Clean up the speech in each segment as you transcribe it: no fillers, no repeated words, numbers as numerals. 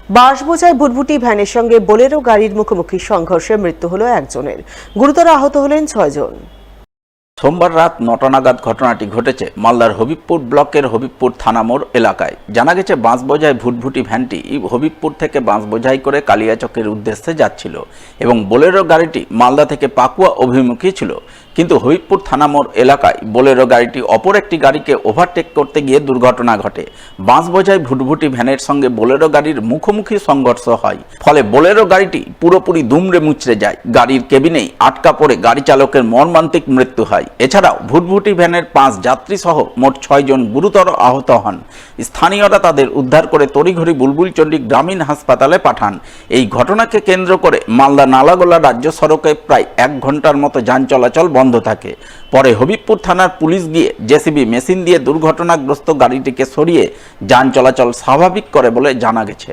বাঁশবোঝাই ভুটভুটি ভ্যানের সঙ্গে বোলেরো গাড়ির মুখোমুখি সংঘর্ষে মৃত্যু হলো একজনের, গুরুতর আহত হলেন 6 জন। সোমবার রাত ৯টা নাগাদ ঘটনাটি ঘটেছে মালদার হবিবপুর ব্লকের হবিবপুর থানা মোড় এলাকায়। জানা গেছে বাঁশবোঝাই ভুটভুটি ভ্যানটি হবিবপুর থেকে বাঁশবোঝাই করে কালিয়াচকের উদ্দেশ্যে যাচ্ছিল এবং বোলেরো গাড়িটি মালদা থেকে পাকুয়া অভিমুখী ছিল। কিন্তু হবিবপুর থানা মোড় এলাকায় বোলেরো গাড়িটি অপর একটি গাড়িকে ওভারটেক করতে গিয়ে দুর্ঘটনা ঘটে। বাঁশবোঝাই ভুটভুটি ভ্যানের সঙ্গে বোলেরো গাড়ির মুখোমুখি সংঘর্ষ হয়, ফলে বোলেরো গাড়িটি পুরোপুরি দুমড়ে মুচড়ে যায়। গাড়ির কেবিনেই আটকা পড়ে গাড়ি চালকের মর্মান্তিক মৃত্যু হয়। এছাড়াও ভুটভুটি ভ্যানের 5 যাত্রী সহ মোট 6 জন গুরুতর আহত হন। স্থানীয়রা তাদের উদ্ধার করে তড়িঘড়ি বুলবুলচন্ডী গ্রামীণ হাসপাতালে পাঠান। এই ঘটনাকে কেন্দ্র করে মালদা নালাগোলা রাজ্য সড়কে প্রায় 1 ঘন্টার মতো যান চলাচল বন্ধ থাকে। পরে হবিবপুর থানার পুলিশ গিয়ে জেসিবি মেশিন দিয়ে দুর্ঘটনাগ্রস্ত গাড়িটিকে সরিয়ে যান চলাচল স্বাভাবিক করে বলে জানা গেছে।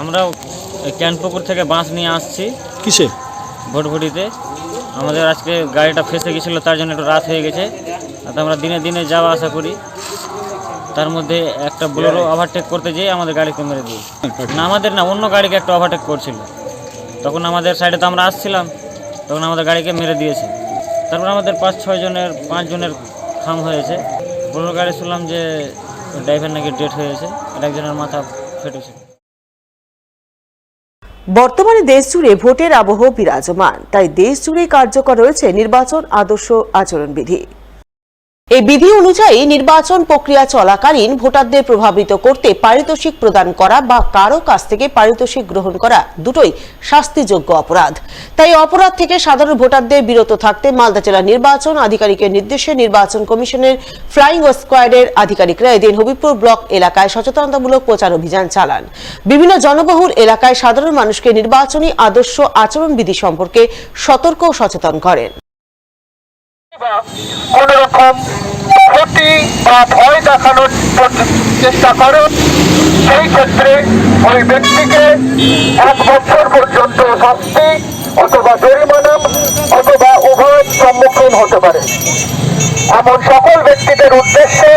আমরা ক্যানপুকুর থেকে বাঁশ নিয়ে আসছি। কিসে? ভুটভুটিতে। আমাদের আজকে গাড়িটা ফেসে গেছিলো, তার জন্য একটু রাত হয়ে গেছে। তো আমরা দিনে দিনে যাওয়া আসা করি, তার মধ্যে একটা বোলেরো ওভারটেক করতে যেয়ে আমাদের গাড়িকে মেরে দিই। না আমাদের না, অন্য গাড়িকে একটা ওভারটেক করছিল। তখন আমাদের সাইডে তো আমরা আসছিলাম, তখন আমাদের গাড়িকে মেরে দিয়েছে। তারপর আমাদের 5 জনের খাম হয়েছে। বোলেরো গাড়ি শুনলাম যে ড্রাইভার নাকি ডেথ হয়েছে, একজনের মাথা ফেটেছে। বর্তমানে দেশ জুড়ে ভোটের আবহ বিরাজমান, তাই দেশ জুড়ে কার্যকর রয়েছে নির্বাচন আদর্শ আচরণবিধি। এই বিধি অনুযায়ী নির্বাচন প্রক্রিয়া চলাকালীন ভোটারদের প্রভাবিত করতে পারিতোষিক প্রদান করা বা কারো কাছ থেকে পারিতোষিক গ্রহণ করা দুটোই শাস্তিযোগ্য অপরাধ। তাই অপরাধ থেকে সাধারণ ভোটারদের বিরত থাকতে মালদা জেলা নির্বাচন আধিকারিকের নির্দেশে নির্বাচন কমিশনের ফ্লাইং স্কোয়াডের আধিকারিকরা এদিন হবিবপুর ব্লক এলাকায় সচেতনতামূলক প্রচার অভিযান চালান। বিভিন্ন জনবহুল এলাকায় সাধারণ মানুষকে নির্বাচনী আদর্শ আচরণবিধি সম্পর্কে সতর্ক ও সচেতন করেন। কোন রকম ক্ষতি বা ভয় দেখানোর চেষ্টা করেন, সেই ক্ষেত্রে ওই ব্যক্তিকে 1 বছর পর্যন্ত শাস্তি অথবা জরিমানা অথবা উভয় সম্মুখীন হতে পারে। এমন সকল ব্যক্তিদের উদ্দেশ্যে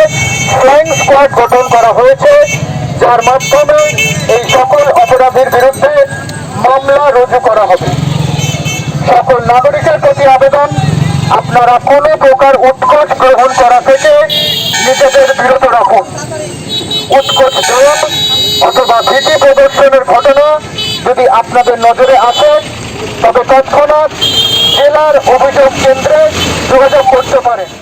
ফ্লাইং স্কোয়াড গঠন করা হয়েছে, যার মাধ্যমে এই সকল অপরাধের বিরুদ্ধে মামলা রুজু করা হবে। সকল নাগরিকের প্রতি আবেদন, আপনারা কোনো প্রকার উৎকোচ গ্রহণ করা থেকে নিজেদের বিরত রাখুন। উৎকোচ দেওয়া অথবা ভীতি প্রদর্শনের ঘটনা যদি আপনাদের নজরে আসে, তবে তৎক্ষণাৎ জেলার অভিযোগ কেন্দ্রে যোগাযোগ করতে পারেন।